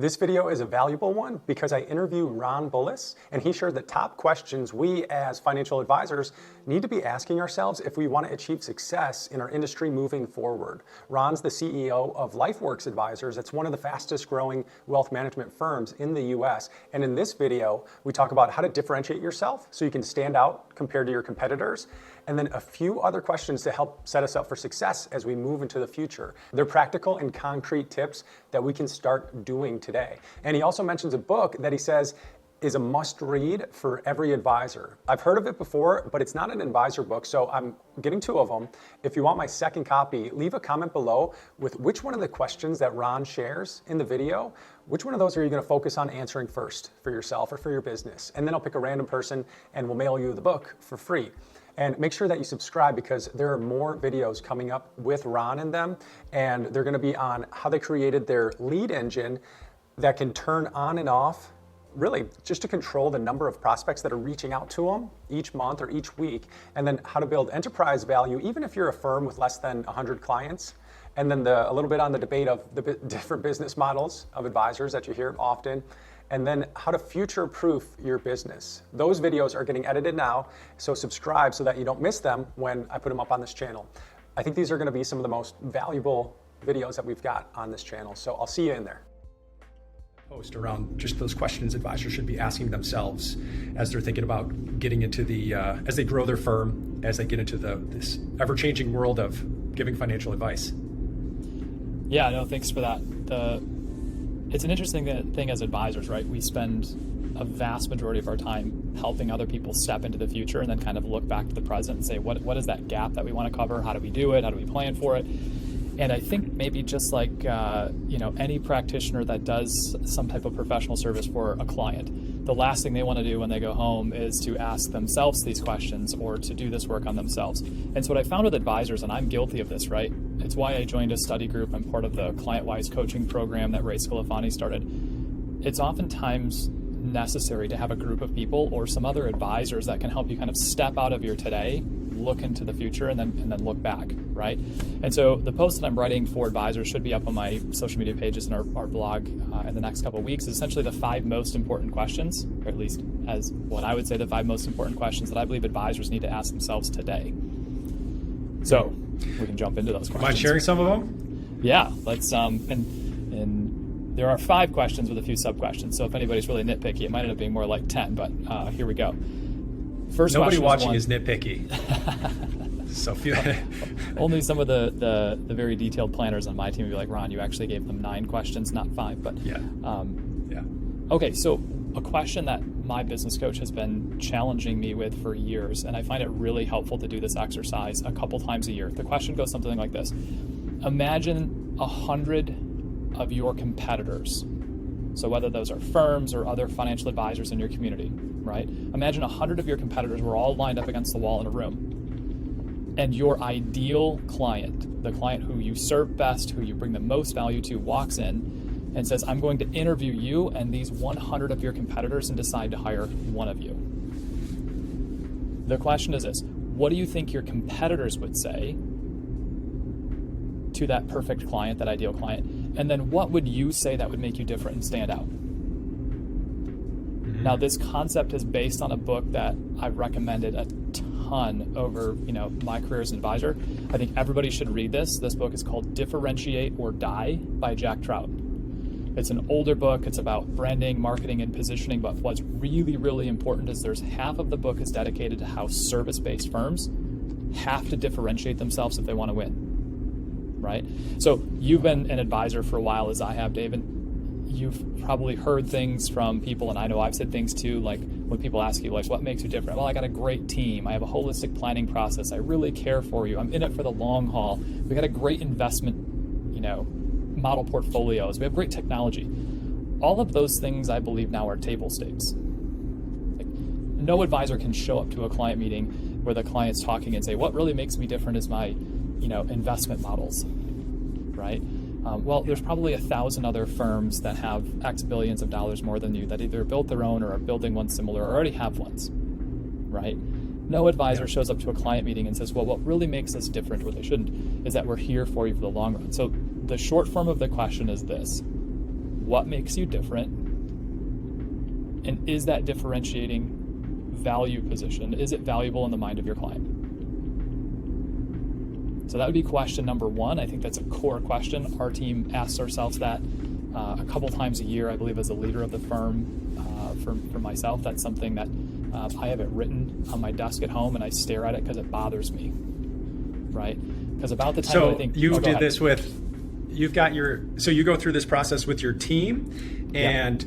This video is a valuable one because I interviewed Ron Bullis, and he shared the top questions we as financial advisors need to be asking ourselves if we want to achieve success in our industry moving forward. Ron's the CEO of LifeWorks Advisors. It's one of the fastest growing wealth management firms in the US. And in this video, we talk about how to differentiate yourself so you can stand out compared to your competitors, and then a few other questions to help set us up for success as we move into the future. They're practical and concrete tips that we can start doing today. And he also mentions a book that he says is a must read for every advisor. I've heard of it before, but it's not an advisor book, so I'm getting two of them. If you want my second copy, leave a comment below with which one of the questions that Ron shares in the video, which one of those are you gonna focus on answering first for yourself or for your business? And then I'll pick a random person and we'll mail you the book for free. And make sure that you subscribe because there are more videos coming up with Ron in them, and they're gonna be on how they created their lead engine that can turn on and off, really just to control the number of prospects that are reaching out to them each month or each week, and then how to build enterprise value even if you're a firm with less than 100 clients. And then a little bit on the debate of the different business models of advisors that you hear often, and then how to future-proof your business. Those videos are getting edited now, so subscribe so that you don't miss them when I put them up on this channel. I think these are gonna be some of the most valuable videos that we've got on this channel, so I'll see you in there. Post around just those questions advisors should be asking themselves as they're thinking about getting into the, as they grow their firm, as they get into this ever-changing world of giving financial advice. Yeah, no, thanks for that. It's an interesting thing as advisors, right? We spend a vast majority of our time helping other people step into the future and then kind of look back to the present and say, what is that gap that we want to cover? How do we do it? How do we plan for it? And I think maybe just like any practitioner that does some type of professional service for a client, the last thing they want to do when they go home is to ask themselves these questions or to do this work on themselves. And so what I found with advisors, and I'm guilty of this, right? It's why I joined a study group. I'm part of the Client-Wise coaching program that Ray Scalafani started. It's oftentimes necessary to have a group of people or some other advisors that can help you kind of step out of your today, look into the future, and then look back, right? And so the post that I'm writing for advisors should be up on my social media pages and our blog in the next couple of weeks. Is essentially the 5 most important questions, or at least as what I would say the 5 most important questions that I believe advisors need to ask themselves today. So we can jump into those questions. Mind sharing some of them? Yeah, let's and there are 5 questions with a few sub-questions. So if anybody's really nitpicky, it might end up being more like 10, but here we go. First, nobody watching is nitpicky. So only some of the very detailed planners on my team would be like, Ron, you actually gave them 9 questions, not 5. But yeah. Okay, so a question that my business coach has been challenging me with for years, and I find it really helpful to do this exercise a couple times a year. The question goes something like this. Imagine 100 of your competitors. So whether those are firms or other financial advisors in your community, right? Imagine 100 of your competitors were all lined up against the wall in a room. And your ideal client, the client who you serve best, who you bring the most value to, walks in and says, I'm going to interview you and these 100 of your competitors and decide to hire one of you. The question is this: what do you think your competitors would say to that perfect client, that ideal client? And then what would you say that would make you different and stand out? Now, this concept is based on a book that I've recommended a ton over my career as an advisor. I think everybody should read this. This book is called Differentiate or Die by Jack Trout. It's an older book. It's about branding, marketing, and positioning. But what's really, really important is there's half of the book is dedicated to how service-based firms have to differentiate themselves if they want to win, right? So you've been an advisor for a while, as I have, David. You've probably heard things from people, and I know I've said things too, like when people ask you, like, what makes you different? Well, I got a great team. I have a holistic planning process. I really care for you. I'm in it for the long haul. We got a great investment, model portfolios. We have great technology. All of those things, I believe, now are table stakes. Like, no advisor can show up to a client meeting where the client's talking and say, what really makes me different is my, investment models, right? Well, there's probably 1,000 other firms that have X billions of dollars more than you that either built their own or are building one similar or already have ones, right? No advisor shows up to a client meeting and says, well, what really makes us different, or they shouldn't, is that we're here for you for the long run. So the short form of the question is this: what makes you different, and is that differentiating value position, is it valuable in the mind of your client? So that would be question number one. I think that's a core question. Our team asks ourselves that a couple times a year, I believe, as a leader of the firm. For myself, that's something that I have it written on my desk at home, and I stare at it because it bothers me, right? Because about the time So I think you did this with, you've got your, so you go through this process with your team, and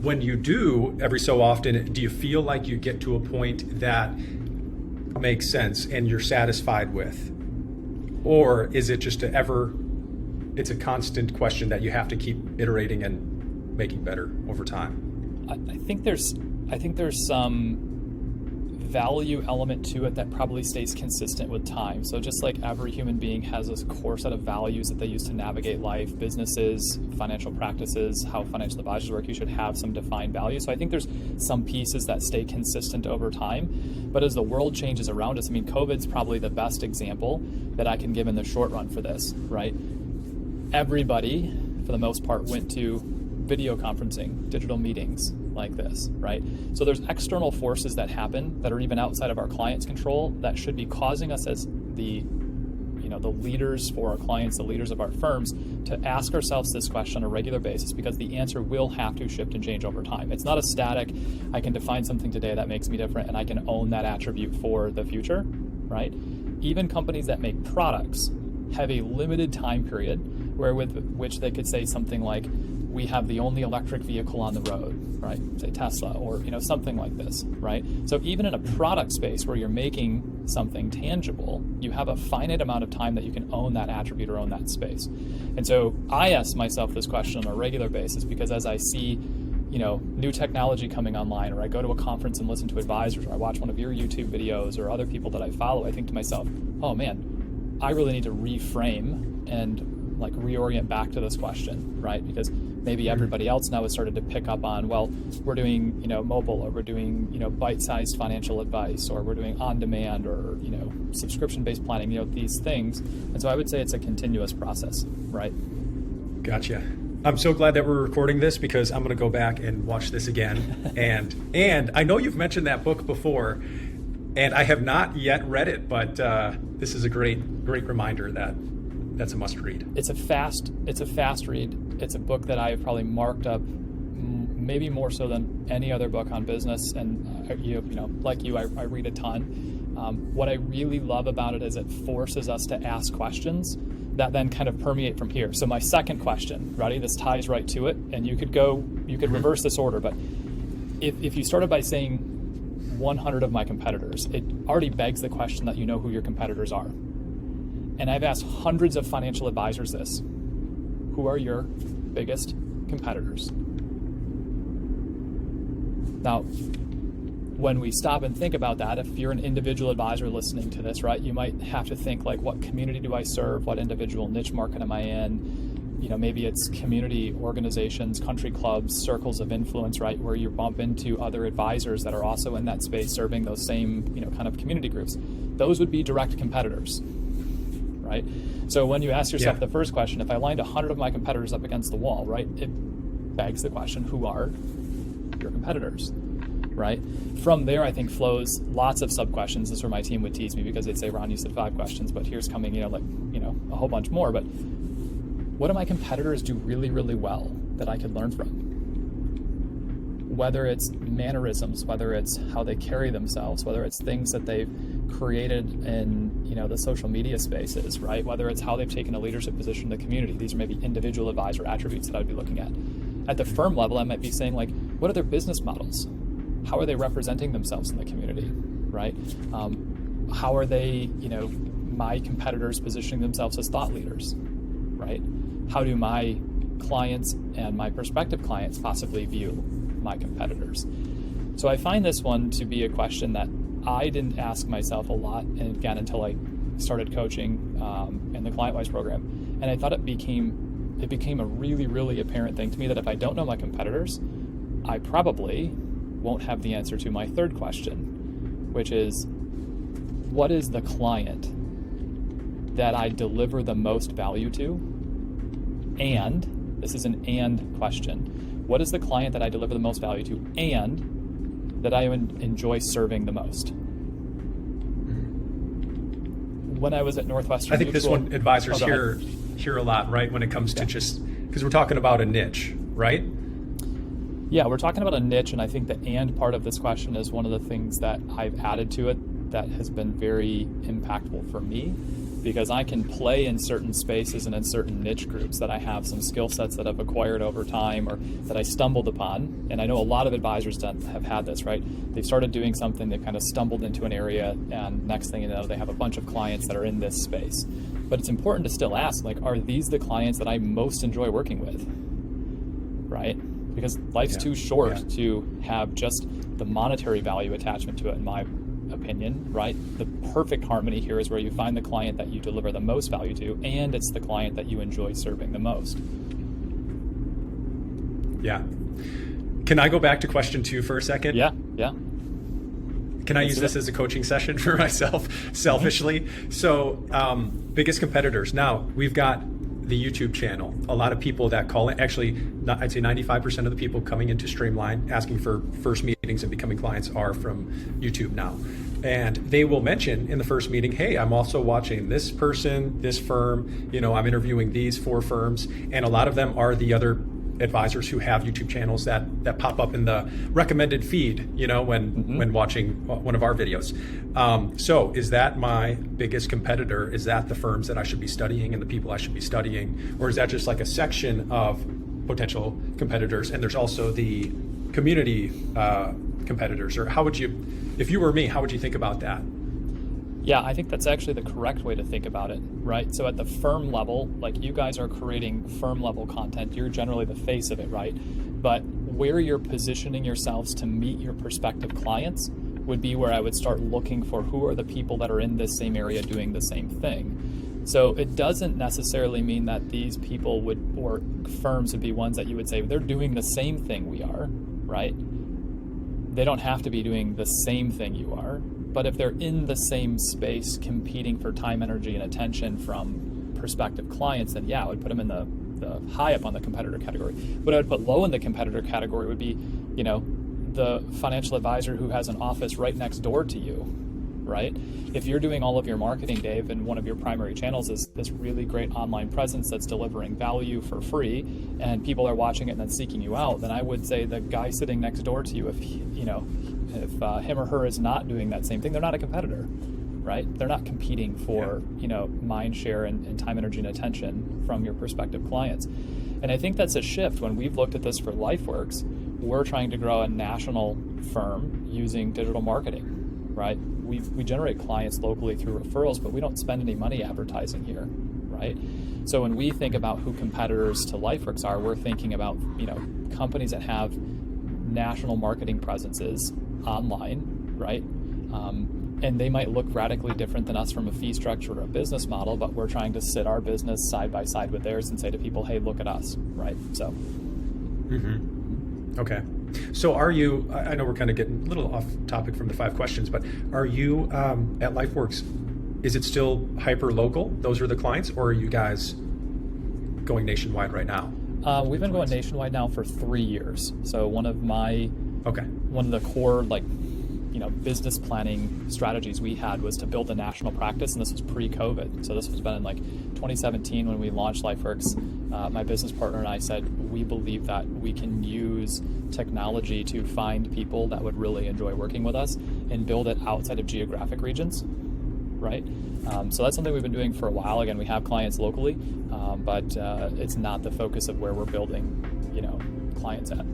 when you do, every so often, do you feel like you get to a point that makes sense and you're satisfied with? Or is it just it's a constant question that you have to keep iterating and making better over time? I think there's some value element to it that probably stays consistent with time. So just like every human being has this core set of values that they use to navigate life, businesses, financial practices, how financial advisors work, you should have some defined values. So I think there's some pieces that stay consistent over time. But as the world changes around us, I mean, COVID's probably the best example that I can give in the short run for this, right? Everybody, for the most part, went to video conferencing, digital meetings like this, right? So there's external forces that happen that are even outside of our clients' control that should be causing us as the leaders for our clients, the leaders of our firms, to ask ourselves this question on a regular basis, because the answer will have to shift and change over time. It's not a static, I can define something today that makes me different and I can own that attribute for the future, right? Even companies that make products have a limited time period with which they could say something like, we have the only electric vehicle on the road, right? Say Tesla, or something like this, right? So even in a product space where you're making something tangible, you have a finite amount of time that you can own that attribute or own that space. And so I ask myself this question on a regular basis, because as I see new technology coming online, or I go to a conference and listen to advisors, or I watch one of your YouTube videos or other people that I follow, I think to myself, oh man, I really need to reframe and reorient back to this question, right? Because maybe everybody else now has started to pick up on, well, we're doing, mobile, or we're doing, bite-sized financial advice, or we're doing on-demand, or, subscription-based planning, these things. And so I would say it's a continuous process, right? Gotcha. I'm so glad that we're recording this, because I'm going to go back and watch this again. and I know you've mentioned that book before, and I have not yet read it, but this is a great reminder that's a must read. It's a fast read. It's a book that I've probably marked up maybe more so than any other book on business. And like you, I read a ton. What I really love about it is it forces us to ask questions that then kind of permeate from here. So my second question, ready? This ties right to it. And you could reverse this order, but if you started by saying 100 of my competitors, it already begs the question that you know who your competitors are. And I've asked hundreds of financial advisors this. Who are your biggest competitors? Now, when we stop and think about that, if you're an individual advisor listening to this, right, you might have to think like, what community do I serve? What individual niche market am I in? Maybe it's community organizations, country clubs, circles of influence, right, where you bump into other advisors that are also in that space serving those same, kind of community groups. Those would be direct competitors. Right? So when you ask yourself the first question, if I lined 100 of my competitors up against the wall, right, it begs the question, who are your competitors, right? From there, I think flows lots of sub-questions. This is where my team would tease me, because they'd say, Ron, you said 5 questions, but here's coming, a whole bunch more. But what do my competitors do really, really well that I could learn from? Whether it's mannerisms, whether it's how they carry themselves, whether it's things that they've created in the social media spaces, right? Whether it's how they've taken a leadership position in the community. These are maybe individual advisor attributes that I'd be looking at. At the firm level, I might be saying, like, what are their business models? How are they representing themselves in the community, right? How are they, my competitors positioning themselves as thought leaders, right? How do my clients and my prospective clients possibly view my competitors? So I find this one to be a question that I didn't ask myself a lot, and again, until I started coaching in the ClientWise program. And I thought it became a really, really apparent thing to me that if I don't know my competitors, I probably won't have the answer to my third question, which is, what is the client that I deliver the most value to? And This is an and question. What is the client that I deliver the most value to and that I enjoy serving the most? When I was at Northwestern I think this Mutual- one advisors Oh, go ahead. hear a lot, right? When it comes to just, because we're talking about a niche, right? Yeah, we're talking about a niche, and I think the and part of this question is one of the things that I've added to it that has been very impactful for me, because I can play in certain spaces and in certain niche groups that I have some skill sets that I've acquired over time or that I stumbled upon. And I know a lot of advisors have had this, right? They've started doing something, they've kind of stumbled into an area, and next thing you know, they have a bunch of clients that are in this space. But it's important to still ask, like, are these the clients that I most enjoy working with, right? Because life's too short to have just the monetary value attachment to it, in my opinion, right? The perfect harmony here is where you find the client that you deliver the most value to, and it's the client that you enjoy serving the most. Yeah. Can I go back to question 2 for a second? Yeah. Can I use this as a coaching session for myself, selfishly? So, biggest competitors. Now, we've got the YouTube channel. A lot of people that call it, actually, I'd say 95% of the people coming into Streamline asking for first meetings and becoming clients are from YouTube now. And they will mention in the first meeting, hey, I'm also watching this person, this firm, I'm interviewing these 4 firms. And a lot of them are the other advisors who have YouTube channels that pop up in the recommended feed, when watching one of our videos. So is that my biggest competitor? Is that the firms that I should be studying and the people I should be studying? Or is that just like a section of potential competitors? And there's also the community competitors. Or how would you, if you were me, how would you think about that? Yeah, I think that's actually the correct way to think about it, right? So at the firm level, like you guys are creating firm level content, you're generally the face of it, right? But where you're positioning yourselves to meet your prospective clients would be where I would start looking for who are the people that are in this same area doing the same thing. So it doesn't necessarily mean that these people or firms would be ones that you would say they're doing the same thing we are, right? They don't have to be doing the same thing you are. But if they're in the same space competing for time, energy, and attention from prospective clients, then yeah, I would put them in the high up on the competitor category. What I would put low in the competitor category would be, the financial advisor who has an office right next door to you, right? If you're doing all of your marketing, Dave, and one of your primary channels is this really great online presence that's delivering value for free, and people are watching it and then seeking you out, then I would say the guy sitting next door to you, if him or her is not doing that same thing, they're not a competitor, right? They're not competing for, mind share and time, energy, and attention from your prospective clients. And I think that's a shift. When we've looked at this for LifeWorks, we're trying to grow a national firm using digital marketing, right? We generate clients locally through referrals, but we don't spend any money advertising here, right? So when we think about who competitors to LifeWorks are, we're thinking about, companies that have national marketing presences online, right? And they might look radically different than us from a fee structure or a business model, but we're trying to sit our business side by side with theirs and say to people, hey, look at us, right? So. Okay. So are you, I know we're kind of getting a little off topic from the 5 questions, but are you at LifeWorks, is it still hyper local? Those are the clients, or are you guys going nationwide right now? We've been going nationwide now for 3 years. So one of the core business planning strategies we had was to build a national practice, and this was pre-COVID. So this was been in 2017 when we launched LifeWorks. My business partner and I said we believe that we can use technology to find people that would really enjoy working with us and build it outside of geographic regions, right? So that's something we've been doing for a while. Again, we have clients locally, but it's not the focus of where we're building, clients at.